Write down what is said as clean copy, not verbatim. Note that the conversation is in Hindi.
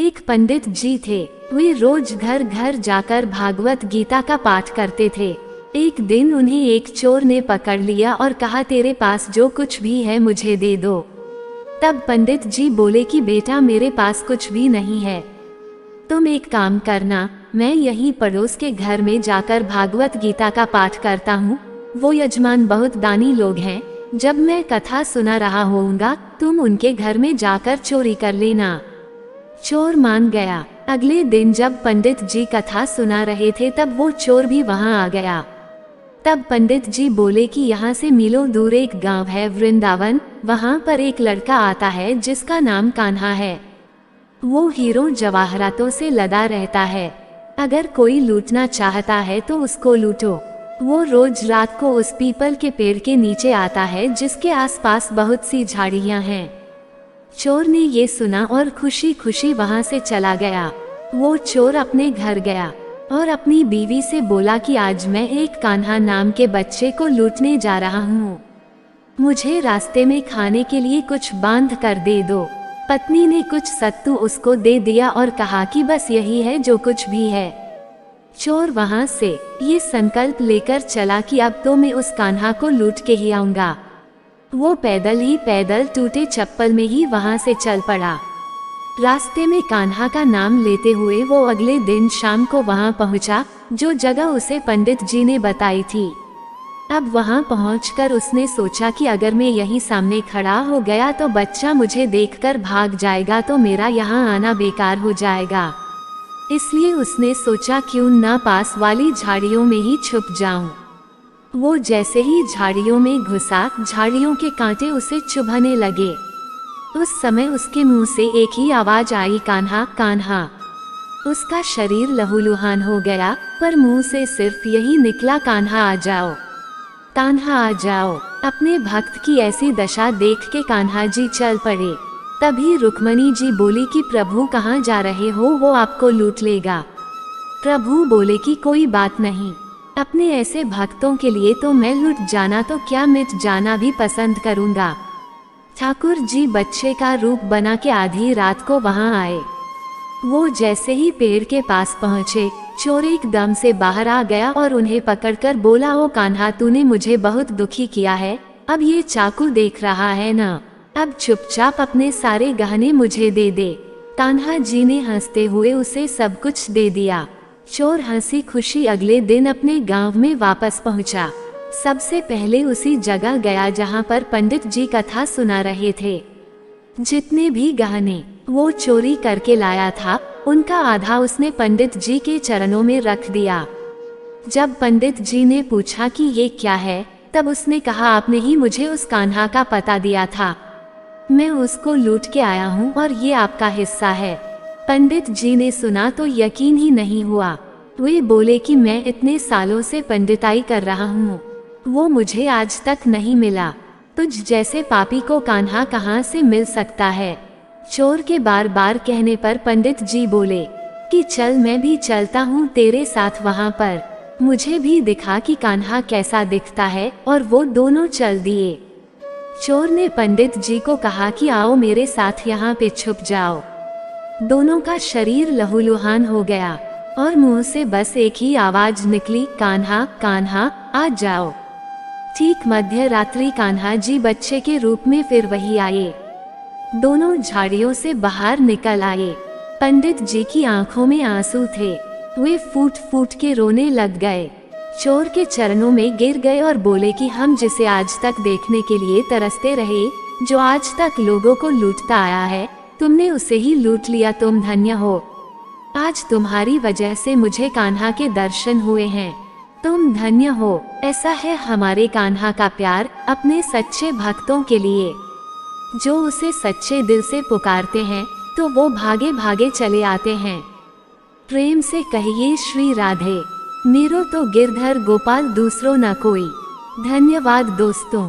एक पंडित जी थे। वे रोज घर घर जाकर भागवत गीता का पाठ करते थे। एक दिन उन्हें एक चोर ने पकड़ लिया और कहा, तेरे पास जो कुछ भी है मुझे दे दो। तब पंडित जी बोले कि बेटा, मेरे पास कुछ भी नहीं है। तुम एक काम करना, मैं यहीं पड़ोस के घर में जाकर भागवत गीता का पाठ करता हूँ। वो यजमान बहुत दानी लोग हैं। जब मैं कथा सुना रहा होऊंगा, तुम उनके घर में जाकर चोरी कर लेना। चोर मान गया। अगले दिन जब पंडित जी कथा सुना रहे थे, तब वो चोर भी वहां आ गया। तब पंडित जी बोले कि यहाँ से मीलों दूर एक गांव है वृंदावन, वहां पर एक लड़का आता है जिसका नाम कान्हा है। वो हीरो जवाहरातों से लदा रहता है। अगर कोई लूटना चाहता है तो उसको लूटो। वो रोज रात को उस पीपल के पेड़ के नीचे आता है जिसके आसपास बहुत सी झाड़ियां हैं। चोर ने ये सुना और खुशी खुशी वहां से चला गया। वो चोर अपने घर गया और अपनी बीवी से बोला कि आज मैं एक कान्हा नाम के बच्चे को लूटने जा रहा हूँ। मुझे रास्ते में खाने के लिए कुछ बांध कर दे दो। पत्नी ने कुछ सत्तू उसको दे दिया और कहा कि बस यही है जो कुछ भी है। चोर वहां से ये संकल्प लेकर चला कि अब तो मैं उस कान्हा को लूट के ही आऊंगा। वो पैदल टूटे चप्पल में ही वहां से चल पड़ा। रास्ते में कान्हा का नाम लेते हुए वो अगले दिन शाम को वहां पहुंचा, जो जगह उसे पंडित जी ने बताई थी। अब वहां पहुंचकर उसने सोचा कि अगर मैं यहीं सामने खड़ा हो गया तो बच्चा मुझे देखकर भाग जाएगा, तो मेरा यहाँ आना बेकार हो जाएगा। इसलिए उसने सोचा क्यों ना पास वाली झाड़ियों में ही छुप जाऊं। वो जैसे ही झाड़ियों में घुसा, झाड़ियों के कांटे उसे चुभने लगे। उस समय उसके मुंह से एक ही आवाज आई, कान्हा कान्हा। उसका शरीर लहूलुहान हो गया, पर मुंह से सिर्फ यही निकला, कान्हा आ जाओ, कान्हा आ जाओ। अपने भक्त की ऐसी दशा देख के कान्हा जी चल पड़े। तभी रुक्मणी जी बोली कि प्रभु कहाँ जा रहे हो, वो आपको लूट लेगा। प्रभु बोले कि कोई बात नहीं, अपने ऐसे भक्तों के लिए तो मैं लुट जाना तो क्या मिट जाना भी पसंद करूंगा। ठाकुर जी बच्चे का रूप बना के आधी रात को वहां आए। वो जैसे ही पेड़ के पास पहुँचे, चोर एकदम से बाहर आ गया और उन्हें पकड़कर बोला, ओ कान्हा, तूने मुझे बहुत दुखी किया है। अब ये चाकू देख रहा है ना, अब चुपचाप अपने सारे गहने मुझे दे दे। कान्हा जी ने हंसते हुए उसे सब कुछ दे दिया। चोर हंसी खुशी अगले दिन अपने गांव में वापस पहुंचा। सबसे पहले उसी जगह गया जहां पर पंडित जी कथा सुना रहे थे। जितने भी गहने वो चोरी करके लाया था, उनका आधा उसने पंडित जी के चरणों में रख दिया। जब पंडित जी ने पूछा कि ये क्या है, तब उसने कहा, आपने ही मुझे उस कान्हा का पता दिया था, मैं उसको लूट के आया हूँ और ये आपका हिस्सा है। पंडित जी ने सुना तो यकीन ही नहीं हुआ। वे बोले कि मैं इतने सालों से पंडिताई कर रहा हूँ, वो मुझे आज तक नहीं मिला। तुझ जैसे पापी को कान्हा कहाँ से मिल सकता है। चोर के बार बार कहने पर पंडित जी बोले कि चल, मैं भी चलता हूँ तेरे साथ वहाँ पर, मुझे भी दिखा कि कान्हा कैसा दिखता है। और वो दोनों चल दिए। चोर ने पंडित जी को कहा कि आओ मेरे साथ यहाँ पे छुप जाओ। दोनों का शरीर लहूलुहान हो गया और मुंह से बस एक ही आवाज निकली, कान्हा कान्हा आ जाओ। ठीक मध्य रात्रि कान्हा जी बच्चे के रूप में फिर वही आए। दोनों झाड़ियों से बाहर निकल आए। पंडित जी की आंखों में आंसू थे, वे फूट फूट के रोने लग गए। चोर के चरणों में गिर गए और बोले कि हम जिसे आज तक देखने के लिए तरसते रहे, जो आज तक लोगों को लूटता आया है, तुमने उसे ही लूट लिया। तुम धन्य हो। आज तुम्हारी वजह से मुझे कान्हा के दर्शन हुए हैं। तुम धन्य हो। ऐसा है हमारे कान्हा का प्यार अपने सच्चे भक्तों के लिए। जो उसे सच्चे दिल से पुकारते हैं तो वो भागे भागे चले आते हैं। प्रेम से कहिए श्री राधे। मेरो तो गिरधर गोपाल दूसरों न कोई। धन्यवाद दोस्तों।